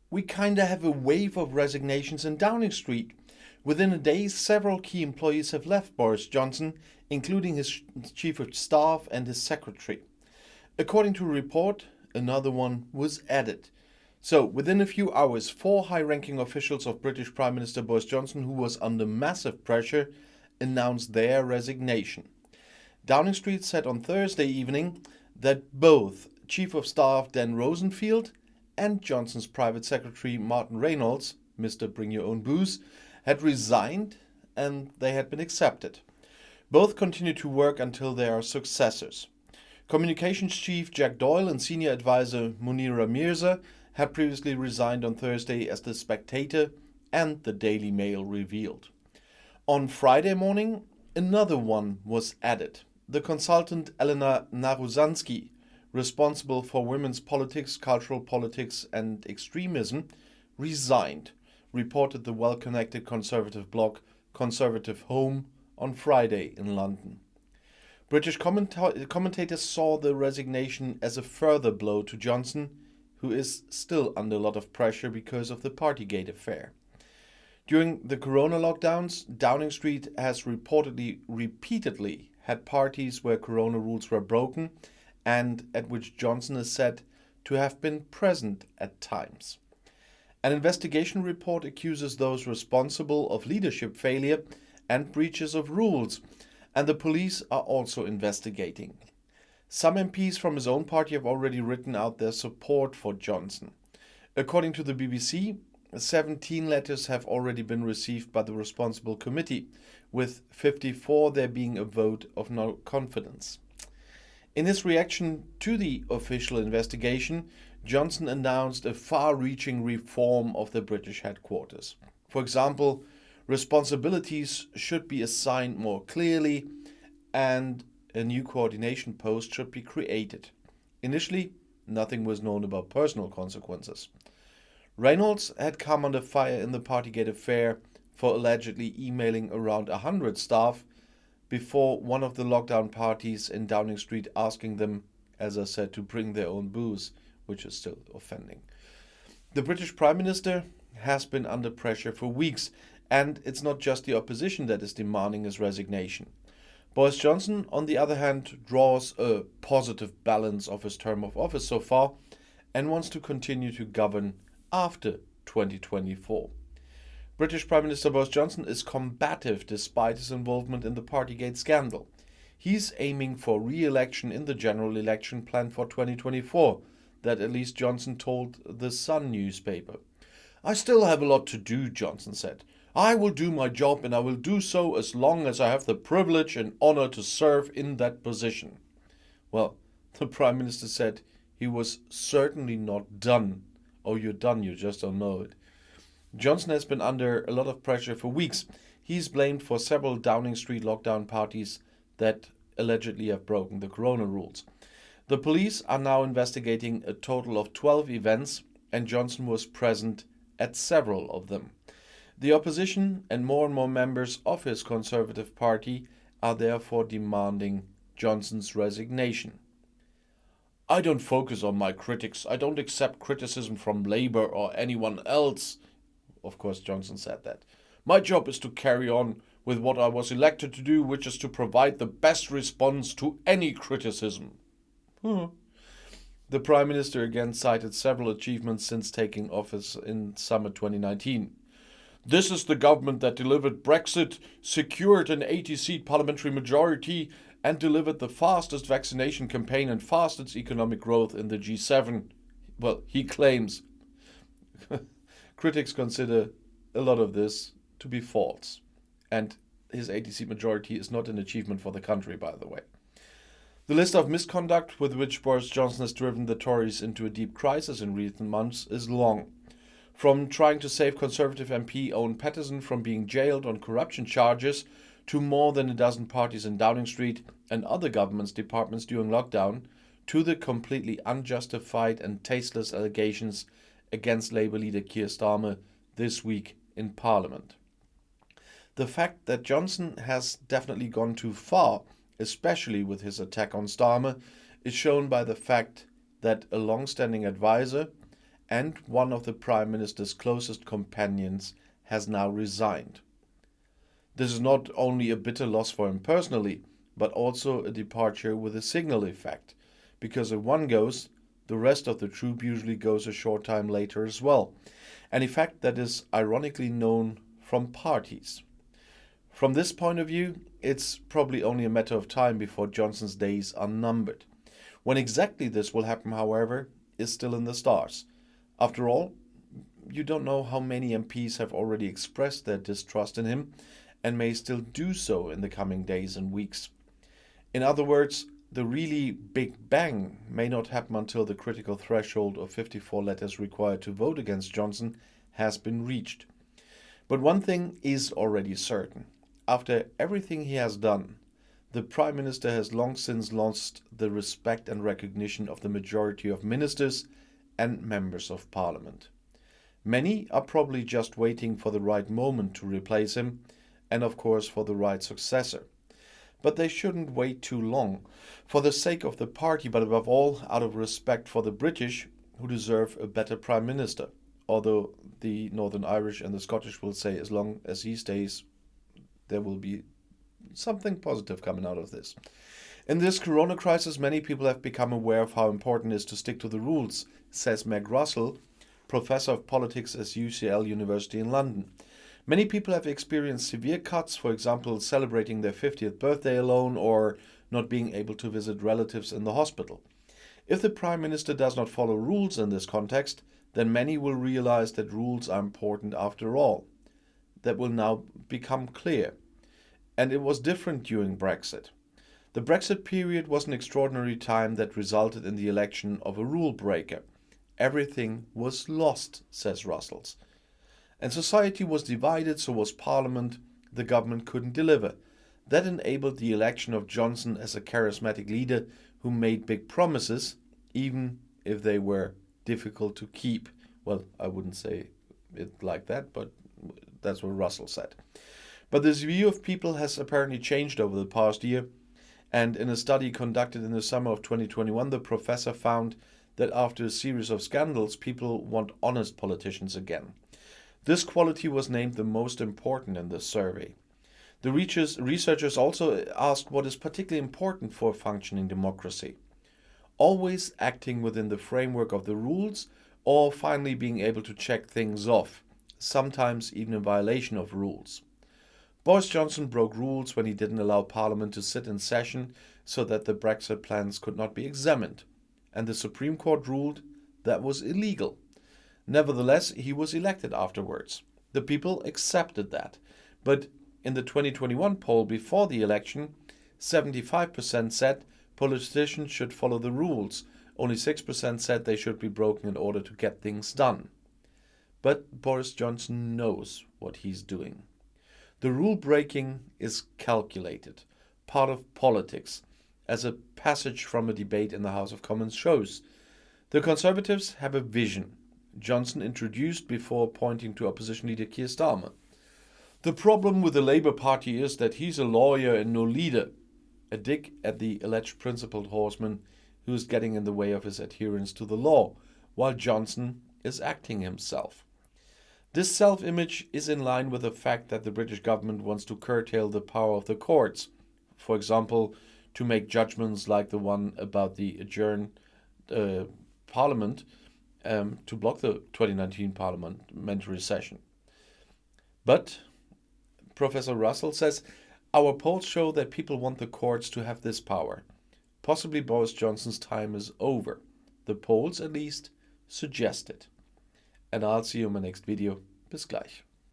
we kinda have a wave of resignations in Downing Street. Within a day, several key employees have left Boris Johnson, including his chief of staff and his secretary. According to a report, another one was added. So, within a few hours, 4 high-ranking officials of British Prime Minister Boris Johnson, who was under massive pressure, announced their resignation. Downing Street said on Thursday evening that both Chief of Staff Dan Rosenfield and Johnson's private secretary Martin Reynolds, Mr. Bring Your Own Booze, had resigned and they had been accepted. Both continue to work until they are successors. Communications Chief Jack Doyle and Senior Advisor Munira Mirza had previously resigned on Thursday, as The Spectator and the Daily Mail revealed. On Friday morning, another one was added. The consultant Elena Naruzansky, responsible for women's politics, cultural politics and extremism, resigned, reported the well-connected conservative blog Conservative Home on Friday in London. British commentators saw the resignation as a further blow to Johnson, who is still under a lot of pressure because of the PartyGate affair. During the corona lockdowns, Downing Street has repeatedly had parties where corona rules were broken and at which Johnson is said to have been present at times. An investigation report accuses those responsible of leadership failure and breaches of rules, and the police are also investigating. Some MPs from his own party have already written out their support for Johnson. According to the BBC, 17 letters have already been received by the responsible committee, with 54 there being a vote of no confidence. In his reaction to the official investigation, Johnson announced a far-reaching reform of the British headquarters. For example, responsibilities should be assigned more clearly and a new coordination post should be created. Initially, nothing was known about personal consequences. Reynolds had come under fire in the PartyGate affair for allegedly emailing around 100 staff before one of the lockdown parties in Downing Street, asking them, as I said, to bring their own booze, which is still offending. The British Prime Minister has been under pressure for weeks, and it's not just the opposition that is demanding his resignation. Boris Johnson, on the other hand, draws a positive balance of his term of office so far and wants to continue to govern after 2024. British Prime Minister Boris Johnson is combative despite his involvement in the PartyGate scandal. He's aiming for re-election in the general election planned for 2024, that at least Johnson told the Sun newspaper. "I still have a lot to do," Johnson said. "I will do my job and I will do so as long as I have the privilege and honor to serve in that position." Well, the Prime Minister said he was certainly not done. Oh, you're done, you just don't know it. Johnson has been under a lot of pressure for weeks. He's blamed for several Downing Street lockdown parties that allegedly have broken the corona rules. The police are now investigating a total of 12 events, and Johnson was present at several of them. The opposition and more members of his Conservative Party are therefore demanding Johnson's resignation. "I don't focus on my critics. I don't accept criticism from Labour or anyone else." Of course, Johnson said that. "My job is to carry on with what I was elected to do, which is to provide the best response to any criticism." The Prime Minister again cited several achievements since taking office in summer 2019. "This is the government that delivered Brexit, secured an 80-seat parliamentary majority, and delivered the fastest vaccination campaign and fastest economic growth in the G7. Well, he claims. Critics consider a lot of this to be false. And his 80-seat majority is not an achievement for the country, by the way. The list of misconduct with which Boris Johnson has driven the Tories into a deep crisis in recent months is long. From trying to save Conservative MP Owen Paterson from being jailed on corruption charges, to more than a dozen parties in Downing Street and other government's departments during lockdown, to the completely unjustified and tasteless allegations against Labour leader Keir Starmer this week in Parliament. The fact that Johnson has definitely gone too far, especially with his attack on Starmer, is shown by the fact that a long-standing advisor and one of the Prime Minister's closest companions has now resigned. This is not only a bitter loss for him personally, but also a departure with a signal effect, because if one goes, the rest of the troop usually goes a short time later as well, an effect that is ironically known from parties. From this point of view, it's probably only a matter of time before Johnson's days are numbered. When exactly this will happen, however, is still in the stars. After all, you don't know how many MPs have already expressed their distrust in him and may still do so in the coming days and weeks. In other words, the really big bang may not happen until the critical threshold of 54 letters required to vote against Johnson has been reached. But one thing is already certain. After everything he has done, the Prime Minister has long since lost the respect and recognition of the majority of ministers and members of Parliament. Many are probably just waiting for the right moment to replace him, and of course for the right successor. But they shouldn't wait too long, for the sake of the party, but above all out of respect for the British, who deserve a better Prime Minister. Although the Northern Irish and the Scottish will say as long as he stays, there will be something positive coming out of this. In this corona crisis, many people have become aware of how important it is to stick to the rules, says Marc Russell, professor of politics at UCL University in London. Many people have experienced severe cuts, for example, celebrating their 50th birthday alone or not being able to visit relatives in the hospital. If the Prime Minister does not follow rules in this context, then many will realize that rules are important after all. That will now become clear. And it was different during Brexit. The Brexit period was an extraordinary time that resulted in the election of a rule breaker. Everything was lost, says Russells. And society was divided, so was Parliament. The government couldn't deliver. That enabled the election of Johnson as a charismatic leader who made big promises, even if they were difficult to keep. Well, I wouldn't say it like that, but that's what Russell said. But this view of people has apparently changed over the past year, and in a study conducted in the summer of 2021, the professor found that after a series of scandals, people want honest politicians again. This quality was named the most important in this survey. The researchers also asked what is particularly important for a functioning democracy. Always acting within the framework of the rules, or finally being able to check things off, sometimes even in violation of rules. Boris Johnson broke rules when he didn't allow Parliament to sit in session so that the Brexit plans could not be examined, and the Supreme Court ruled that was illegal. Nevertheless, he was elected afterwards. The people accepted that. But in the 2021 poll before the election, 75% said politicians should follow the rules. Only 6% said they should be broken in order to get things done. But Boris Johnson knows what he's doing. The rule breaking is calculated, part of politics, as a passage from a debate in the House of Commons shows. The Conservatives have a vision. Johnson introduced before pointing to opposition leader Keir Starmer. The problem with the Labour Party is that he's a lawyer and no leader, a dig at the alleged principled horseman who is getting in the way of his adherence to the law, while Johnson is acting himself. This self-image is in line with the fact that the British government wants to curtail the power of the courts, for example, to make judgments like the one about the adjourned Parliament to block the 2019 parliamentary session. But Professor Russell says, our polls show that people want the courts to have this power. Possibly Boris Johnson's time is over. The polls at least suggest it. And I'll see you in my next video. Bis gleich.